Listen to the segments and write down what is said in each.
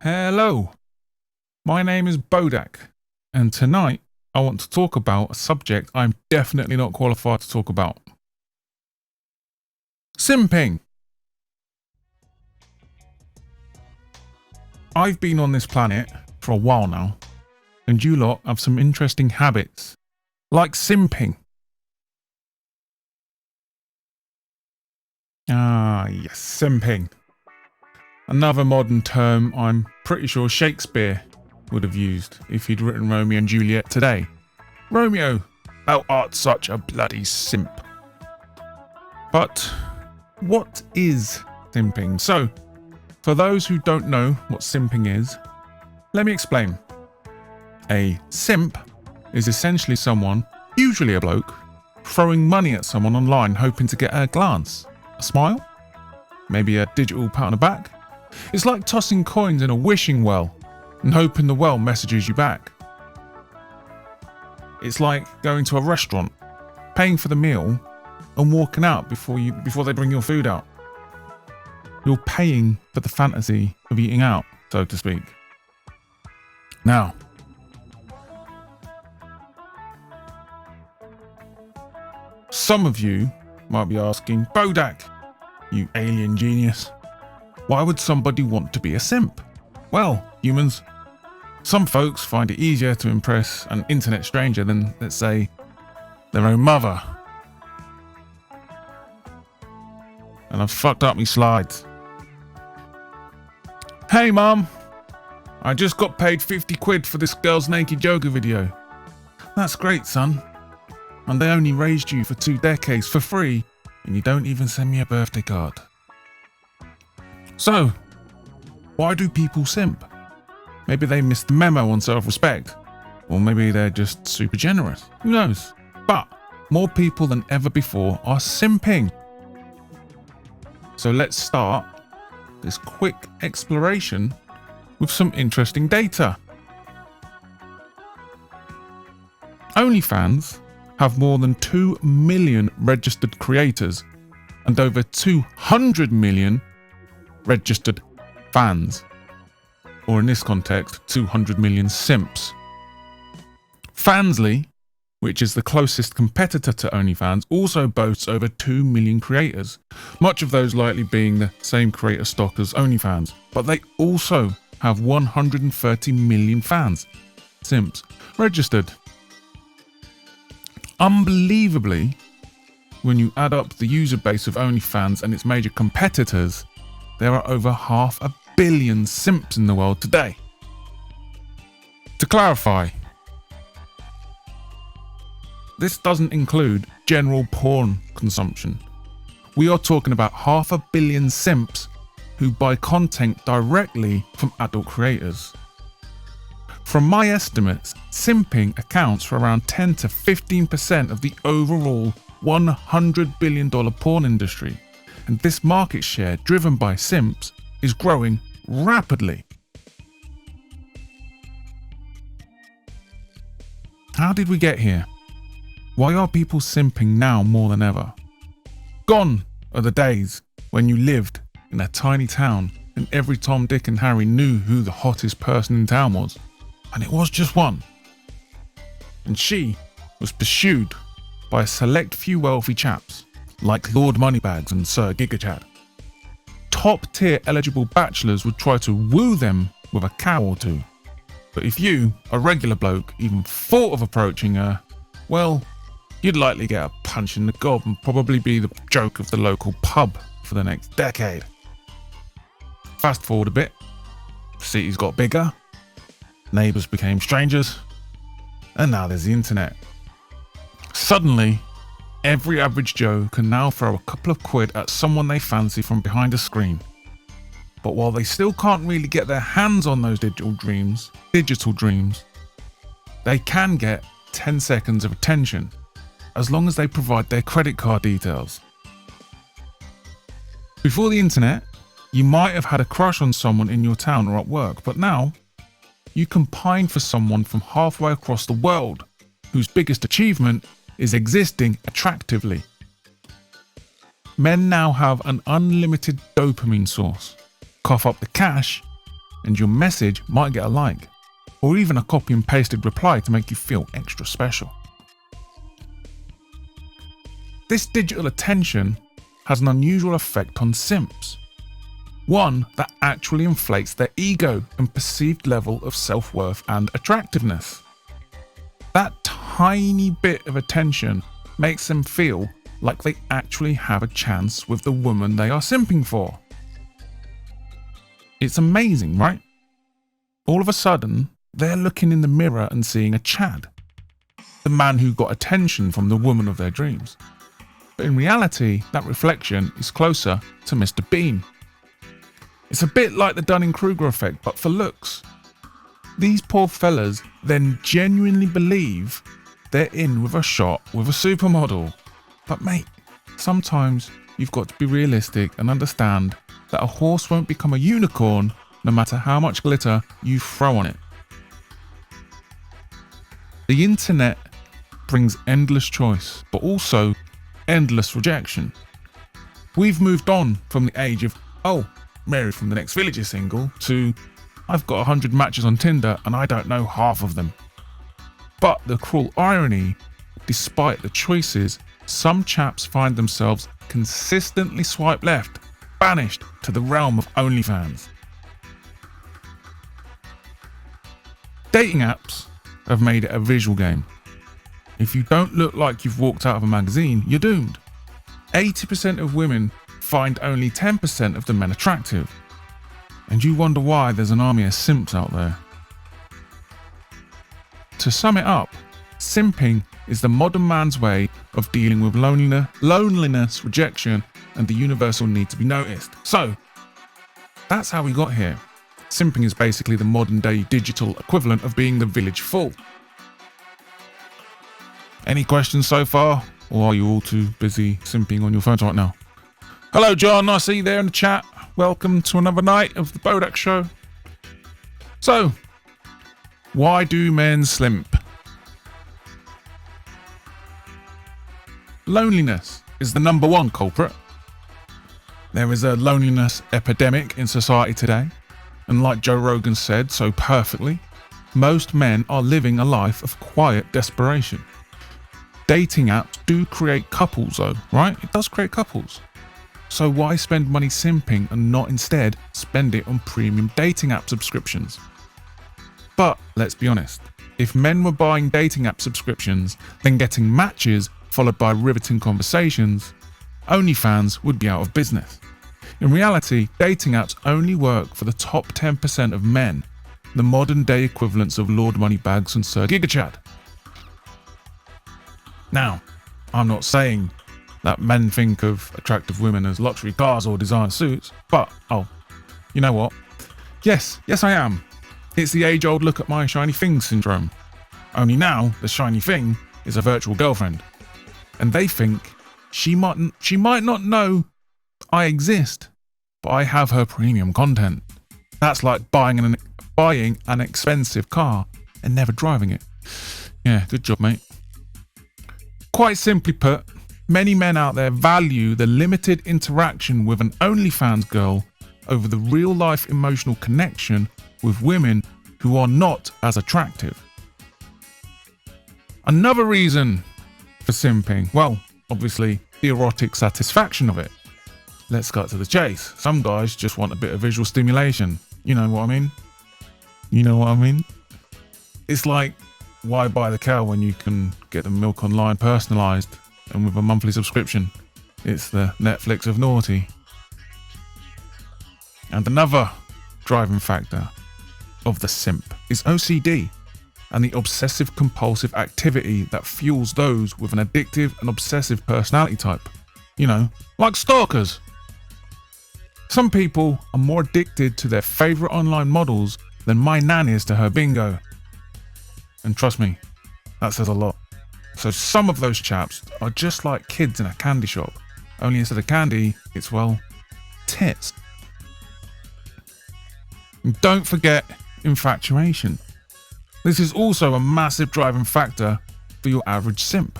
Hello, my name is Bodach, and tonight I want to talk about a subject I'm definitely not qualified to talk about. Simping. I've been on this planet for a while now, and you lot have some interesting habits, like simping. Ah, yes, simping. Another modern term I'm pretty sure Shakespeare would have used if he'd written Romeo and Juliet today. Romeo, thou art such a bloody simp. But what is simping? So, for those who don't know what simping is, let me explain. A simp is essentially someone, usually a bloke, throwing money at someone online hoping to get a glance, a smile, maybe a digital pat on the back. It's like tossing coins in a wishing well and hoping the well messages you back. It's like going to a restaurant, paying for the meal and walking out before they bring your food out. You're paying for the fantasy of eating out, so to speak. Now, some of you might be asking, Bodach, you alien genius, why would somebody want to be a simp? Well, humans, some folks find it easier to impress an internet stranger than, let's say, their own mother. And I've fucked up my slides. Hey mum, I just got paid 50 quid for this girl's naked yoga video. That's great, son. And they only raised you for 2 decades for free, and you don't even send me a birthday card. So, why do people simp? Maybe they missed the memo on self-respect, or maybe they're just super generous. Who knows? But more people than ever before are simping. So let's start this quick exploration with some interesting data. OnlyFans have more than 2 million registered creators and over 200 million registered fans, or in this context, 200 million simps. Fansly, which is the closest competitor to OnlyFans, also boasts over 2 million creators, much of those likely being the same creator stock as OnlyFans, but they also have 130 million fans, simps, registered. Unbelievably, when you add up the user base of OnlyFans and its major competitors, there are over 500 million simps in the world today. To clarify, this doesn't include general porn consumption. We are talking about 500 million simps who buy content directly from adult creators. From my estimates, simping accounts for around 10 to 15% of the overall $100 billion porn industry, and this market share driven by simps is growing rapidly. How did we get here? Why are people simping now more than ever? Gone are the days when you lived in a tiny town and every Tom, Dick and Harry knew who the hottest person in town was. And it was just one. And she was pursued by a select few wealthy chaps, like Lord Moneybags and Sir Gigachad. Top tier eligible bachelors would try to woo them with a cow or two. But if you, a regular bloke, even thought of approaching her, well, you'd likely get a punch in the gob and probably be the joke of the local pub for the next decade. Fast forward a bit, the cities got bigger, neighbours became strangers, and now there's the internet. Suddenly, every average Joe can now throw a couple of quid at someone they fancy from behind a screen. But while they still can't really get their hands on those digital dreams, they can get 10 seconds of attention, as long as they provide their credit card details. Before the internet, you might have had a crush on someone in your town or at work, but now, you can pine for someone from halfway across the world, whose biggest achievement is existing attractively. Men now have an unlimited dopamine source. Cough up the cash, and your message might get a like, or even a copy and pasted reply to make you feel extra special. This digital attention has an unusual effect on simps. One that actually inflates their ego and perceived level of self-worth and attractiveness. That tiny bit of attention makes them feel like they actually have a chance with the woman they are simping for. It's amazing, right? All of a sudden, they're looking in the mirror and seeing a Chad, the man who got attention from the woman of their dreams. But in reality, that reflection is closer to Mr. Bean. It's a bit like the Dunning-Kruger effect, but for looks. These poor fellas then genuinely believe they're in with a shot with a supermodel. But mate, sometimes you've got to be realistic and understand that a horse won't become a unicorn no matter how much glitter you throw on it. The internet brings endless choice, but also endless rejection. We've moved on from the age of, oh, Mary from the next village is single, to I've got 100 matches on Tinder and I don't know half of them. But the cruel irony, despite the choices, some chaps find themselves consistently swiped left, banished to the realm of OnlyFans. Dating apps have made it a visual game. If you don't look like you've walked out of a magazine, you're doomed. 80% of women find only 10% of the men attractive. And you wonder why there's an army of simps out there. To sum it up, simping is the modern man's way of dealing with loneliness, rejection, and the universal need to be noticed. So, that's how we got here. Simping is basically the modern day digital equivalent of being the village fool. Any questions so far? Or are you all too busy simping on your phones right now? Hello John, I see you there in the chat. Welcome to another night of the Bodach show. So, why do men simp? Loneliness is the number one culprit. There is a loneliness epidemic in society today, and like Joe Rogan said so perfectly, most men are living a life of quiet desperation. Dating apps do create couples though, right? It does create couples. So why spend money simping and not instead spend it on premium dating app subscriptions? But let's be honest, if men were buying dating app subscriptions, then getting matches followed by riveting conversations, OnlyFans would be out of business. In reality, dating apps only work for the top 10% of men, the modern day equivalents of Lord Moneybags and Sir GigaChad. Now, I'm not saying that men think of attractive women as luxury cars or designer suits, but, oh, you know what? Yes, I am. It's the age-old look at my shiny thing syndrome. Only now, the shiny thing is a virtual girlfriend. And they think she might not know I exist, but I have her premium content. That's like buying an expensive car and never driving it. Yeah, good job, mate. Quite simply put, many men out there value the limited interaction with an OnlyFans girl over the real-life emotional connection with women who are not as attractive. Another reason for simping, well, obviously, the erotic satisfaction of it. Let's cut to the chase. Some guys just want a bit of visual stimulation. You know what I mean? You know what I mean? It's like, why buy the cow when you can get the milk online personalised and with a monthly subscription? It's the Netflix of naughty. And another driving factor of the simp is OCD and the obsessive compulsive activity that fuels those with an addictive and obsessive personality type. You know, like stalkers. Some people are more addicted to their favourite online models than my nan is to her bingo. And trust me, that says a lot. So some of those chaps are just like kids in a candy shop, only instead of candy, it's, well, tits. And don't forget infatuation. This is also a massive driving factor for your average simp.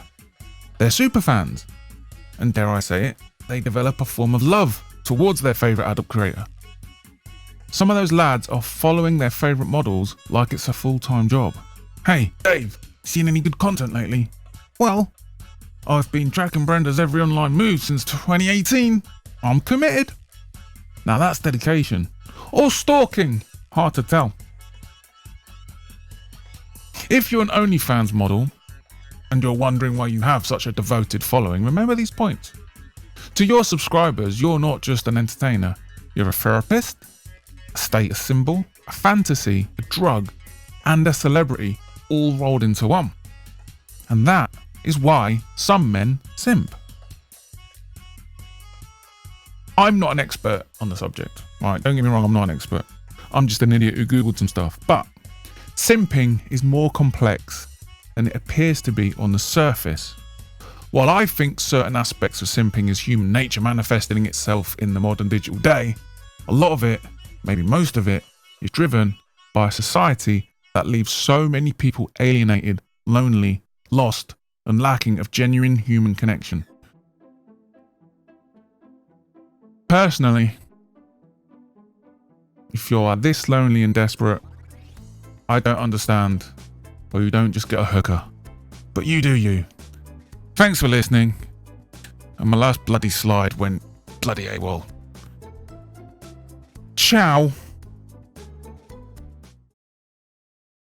They're superfans, and dare I say it, they develop a form of love towards their favourite adult creator. Some of those lads are following their favourite models like it's a full-time job. Hey, Dave, seen any good content lately? Well, I've been tracking Brenda's every online move since 2018. I'm committed. Now that's dedication. Or stalking. Hard to tell. If you're an OnlyFans model and you're wondering why you have such a devoted following, remember these points. To your subscribers, you're not just an entertainer. You're a therapist, a status symbol, a fantasy, a drug, and a celebrity all rolled into one. And that is why some men simp. I'm not an expert on the subject. Right, don't get me wrong, I'm not an expert. I'm just an idiot who Googled some stuff. But simping is more complex than it appears to be on the surface. While I think certain aspects of simping is human nature manifesting itself in the modern digital day, a lot of it, maybe most of it, is driven by a society that leaves so many people alienated, lonely, lost, and lacking of genuine human connection. Personally, if you're this lonely and desperate, I don't understand why you don't just get a hooker. But you do you. Thanks for listening. And my last bloody slide went bloody AWOL. Ciao.